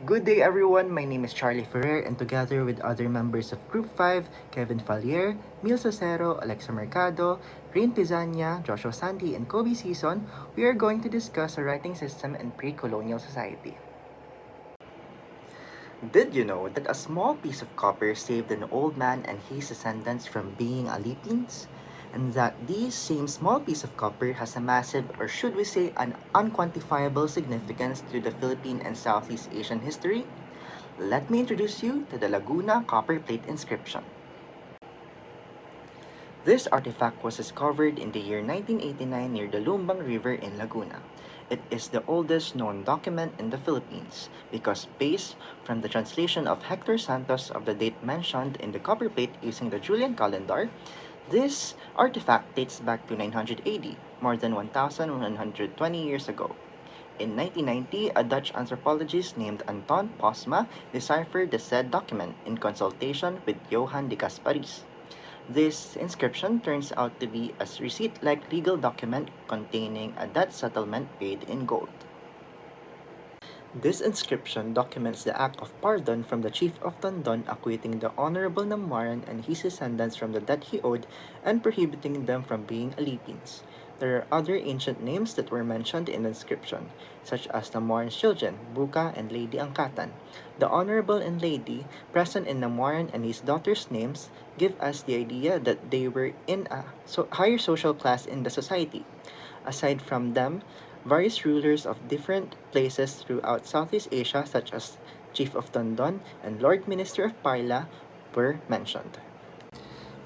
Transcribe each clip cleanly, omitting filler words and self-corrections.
Good day everyone, my name is Charlie Ferrer and together with other members of Group 5, Kevin Fallier, Lucero, Alexa Mercado, Raine Pizana, Joshua Sandi, and Kobe Sison, we are going to discuss a writing system in pre-colonial society. Did you know that a small piece of copper saved an old man and his descendants from being Alipins? And that this same small piece of copper has a massive, or should we say an unquantifiable significance to the Philippine and Southeast Asian history? Let me introduce you to the Laguna copper plate inscription. This artifact was discovered in the year 1989 near the Lumbang River in Laguna. It is the oldest known document in the Philippines because based from the translation of Hector Santos of the date mentioned in the copper plate using the Julian calendar, this artifact dates back to 900 AD, more than 1,120 years ago. In 1990, a Dutch anthropologist named Anton Posma deciphered the said document in consultation with Johann de Casparis. This inscription turns out to be a receipt-like legal document containing a debt settlement paid in gold. This inscription documents the act of pardon from the chief of Tondon acquitting the Honorable Namuaran and his descendants from the debt he owed and prohibiting them from being Alipins. There are other ancient names that were mentioned in the inscription, such as Namuaran's children, Buka and Lady Angkatan. The Honorable and Lady, present in Namuaran and his daughter's names, give us the idea that they were in a higher social class in the society. Aside from them, various rulers of different places throughout Southeast Asia, such as Chief of Tondon and Lord Minister of Parla, were mentioned.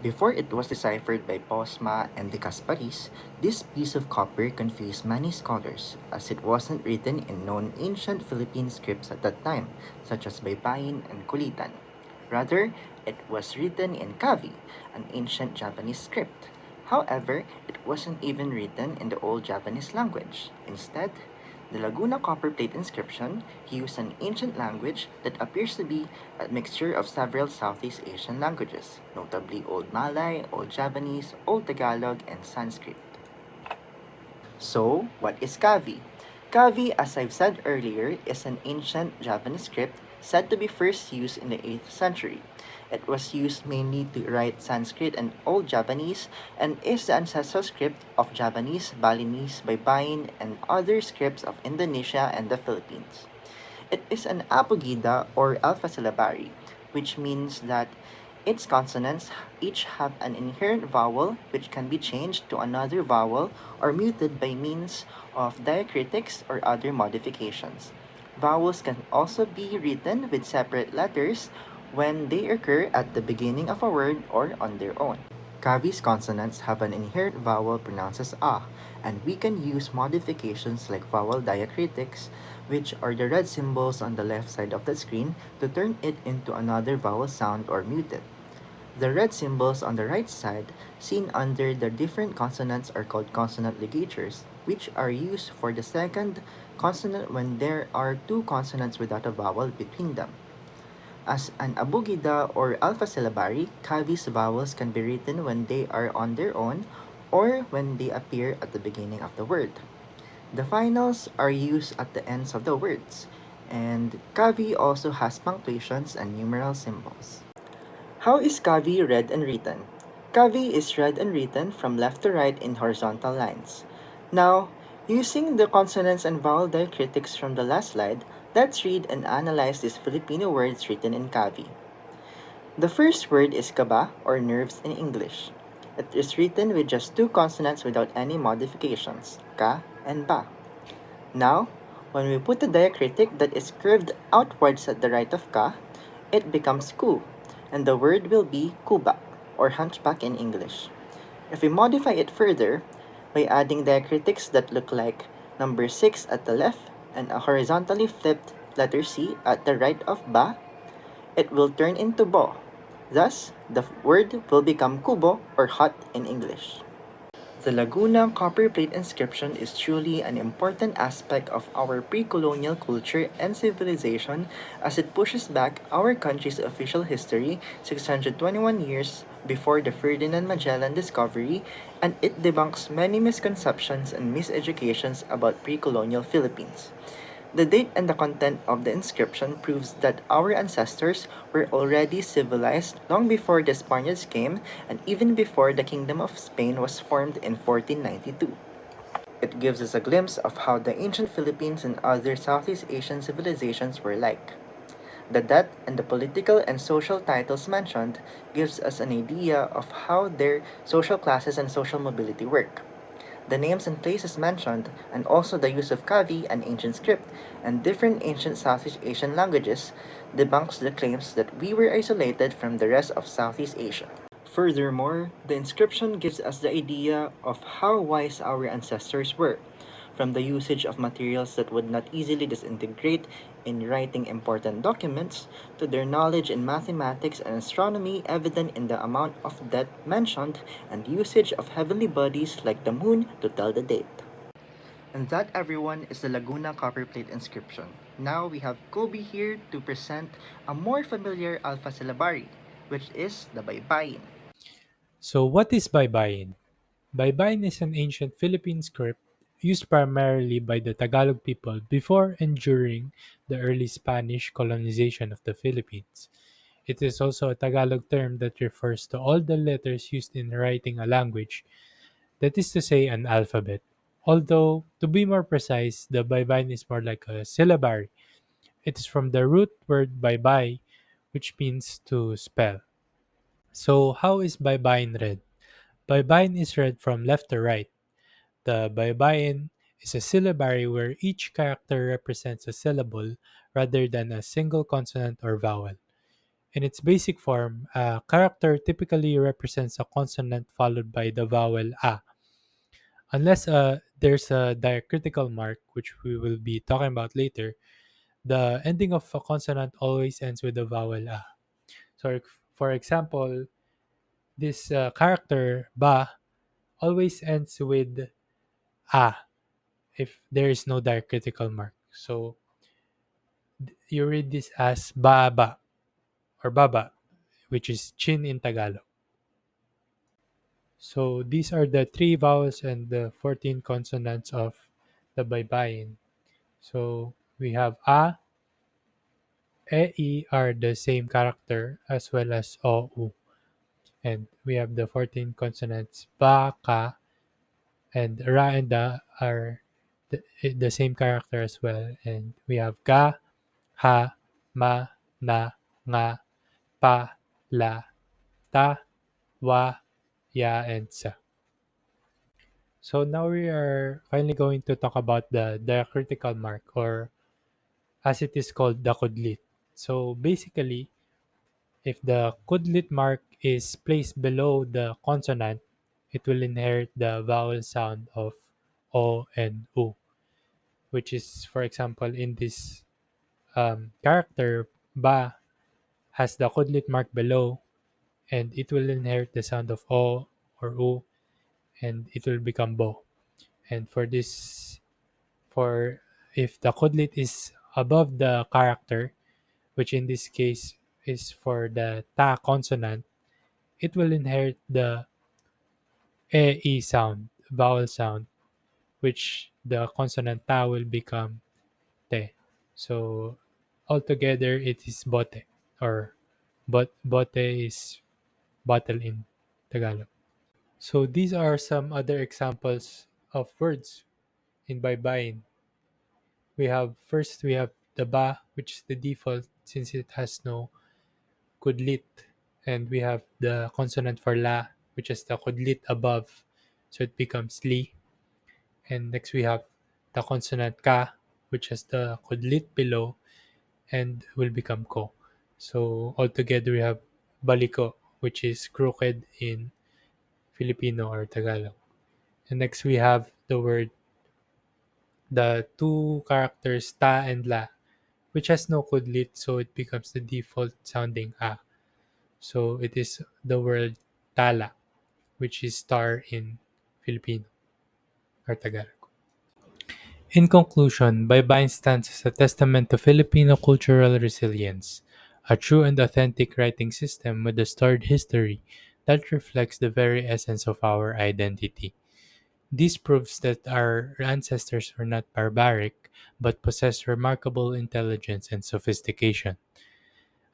Before it was deciphered by Posma and de Casparis, this piece of copper confused many scholars, as it wasn't written in known ancient Philippine scripts at that time, such as Baybayin and Kulitan. Rather, it was written in Kawi, an ancient Japanese script. However, it wasn't even written in the old Japanese language. Instead, the Laguna copper plate inscription used an ancient language that appears to be a mixture of several Southeast Asian languages, notably Old Malay, Old Javanese, Old Tagalog, and Sanskrit. So, what is Kavi? Kavi, as I've said earlier, is an ancient Javanese script said to be first used in the 8th century. It was used mainly to write Sanskrit and Old Javanese and is the ancestral script of Javanese, Balinese, Baybayin, and other scripts of Indonesia and the Philippines. It is an apogida or alpha-syllabary, which means that its consonants each have an inherent vowel which can be changed to another vowel or muted by means of diacritics or other modifications. Vowels can also be written with separate letters when they occur at the beginning of a word or on their own. Kavi's consonants have an inherent vowel pronounced as ah, and we can use modifications like vowel diacritics, which are the red symbols on the left side of the screen, to turn it into another vowel sound or muted. The red symbols on the right side, seen under the different consonants, are called consonant ligatures, which are used for the second consonant when there are two consonants without a vowel between them. As an abugida or alpha syllabary, Kavi's vowels can be written when they are on their own or when they appear at the beginning of the word. The finals are used at the ends of the words, and Kavi also has punctuations and numeral symbols. How is Kavi read and written? Kavi is read and written from left to right in horizontal lines. Now, using the consonants and vowel diacritics from the last slide, let's read and analyze these Filipino words written in Kavi. The first word is kaba or nerves in English. It is written with just two consonants without any modifications, ka and ba. Now, when we put a diacritic that is curved outwards at the right of ka, it becomes ku, and the word will be kubak, or hunchback in English. If we modify it further, by adding diacritics that look like number 6 at the left and a horizontally flipped letter C at the right of ba, it will turn into bo. Thus, the word will become kubo or hot in English. The Laguna copper plate inscription is truly an important aspect of our pre-colonial culture and civilization as it pushes back our country's official history 621 years before the Ferdinand Magellan discovery, and it debunks many misconceptions and miseducations about pre-colonial Philippines. The date and the content of the inscription proves that our ancestors were already civilized long before the Spaniards came and even before the Kingdom of Spain was formed in 1492. It gives us a glimpse of how the ancient Philippines and other Southeast Asian civilizations were like. The debt and the political and social titles mentioned gives us an idea of how their social classes and social mobility work. The names and places mentioned, and also the use of Kavi, an ancient script, and different ancient Southeast Asian languages, debunks the claims that we were isolated from the rest of Southeast Asia. Furthermore, the inscription gives us the idea of how wise our ancestors were, from the usage of materials that would not easily disintegrate in writing important documents, to their knowledge in mathematics and astronomy evident in the amount of debt mentioned and usage of heavenly bodies like the moon to tell the date. And that, everyone, is the Laguna copperplate inscription. Now we have Kobe here to present a more familiar alpha syllabary, which is the Baybayin. So, what is Baybayin? Baybayin is an ancient Philippine script used primarily by the Tagalog people before and during the early Spanish colonization of the Philippines. It is also a Tagalog term that refers to all the letters used in writing a language, that is to say, an alphabet. Although, to be more precise, the Baybayin is more like a syllabary. It is from the root word baybay, which means to spell. So, how is Baybayin read? Baybayin is read from left to right. The Baybayin is a syllabary where each character represents a syllable rather than a single consonant or vowel. In its basic form, a character typically represents a consonant followed by the vowel a. Unless there's a diacritical mark, which we will be talking about later, the ending of a consonant always ends with the vowel a. So, for example, this character ba always ends with a if there is no diacritical mark. So you read this as baba or baba, which is chin in Tagalog. So these are the three vowels and the 14 consonants of the Baybayin. So we have a, e are the same character as well as o, u. And we have the 14 consonants ba, ka, and ra and da are the same character as well. And we have ga, ha, ma, na, nga, pa, la, ta, wa, ya, and sa. So now we are finally going to talk about the diacritical mark, or as it is called, the kudlit. So basically, if the kudlit mark is placed below the consonant, it will inherit the vowel sound of o and u, which is, for example, in this character, ba has the kudlit mark below, and it will inherit the sound of o or u, and it will become bo. And for this, for if the kudlit is above the character, which in this case is for the ta consonant, it will inherit the e sound, vowel sound, which the consonant ta will become te. So altogether, it is bote, or bote is bottle in Tagalog. So these are some other examples of words in baybayin. We have the ba, which is the default since it has no kudlit, and we have the consonant for la, which is the kudlit above, so it becomes li. And next we have the consonant ka, which has the kudlit below and will become ko. So altogether we have baliko, which is crooked in Filipino or Tagalog. And next we have the two characters ta and la, which has no kudlit, so it becomes the default sounding a. So it is the word tala, which is star in Filipino or Tagalog. In conclusion, Baybayin stands as a testament to Filipino cultural resilience, a true and authentic writing system with a storied history that reflects the very essence of our identity. This proves that our ancestors were not barbaric, but possessed remarkable intelligence and sophistication,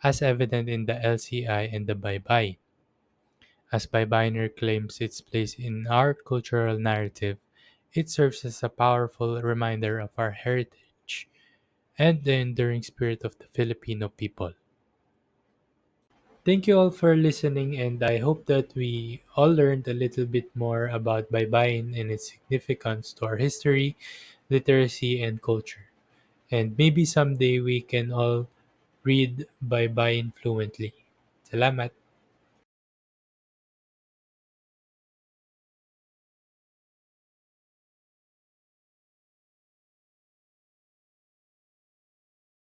as evident in the LCI and the Baybayin. As Baybayiner claims its place in our cultural narrative, it serves as a powerful reminder of our heritage and the enduring spirit of the Filipino people. Thank you all for listening, and I hope that we all learned a little bit more about Baybayin and its significance to our history, literacy, and culture. And maybe someday we can all read Baybayin fluently. Salamat!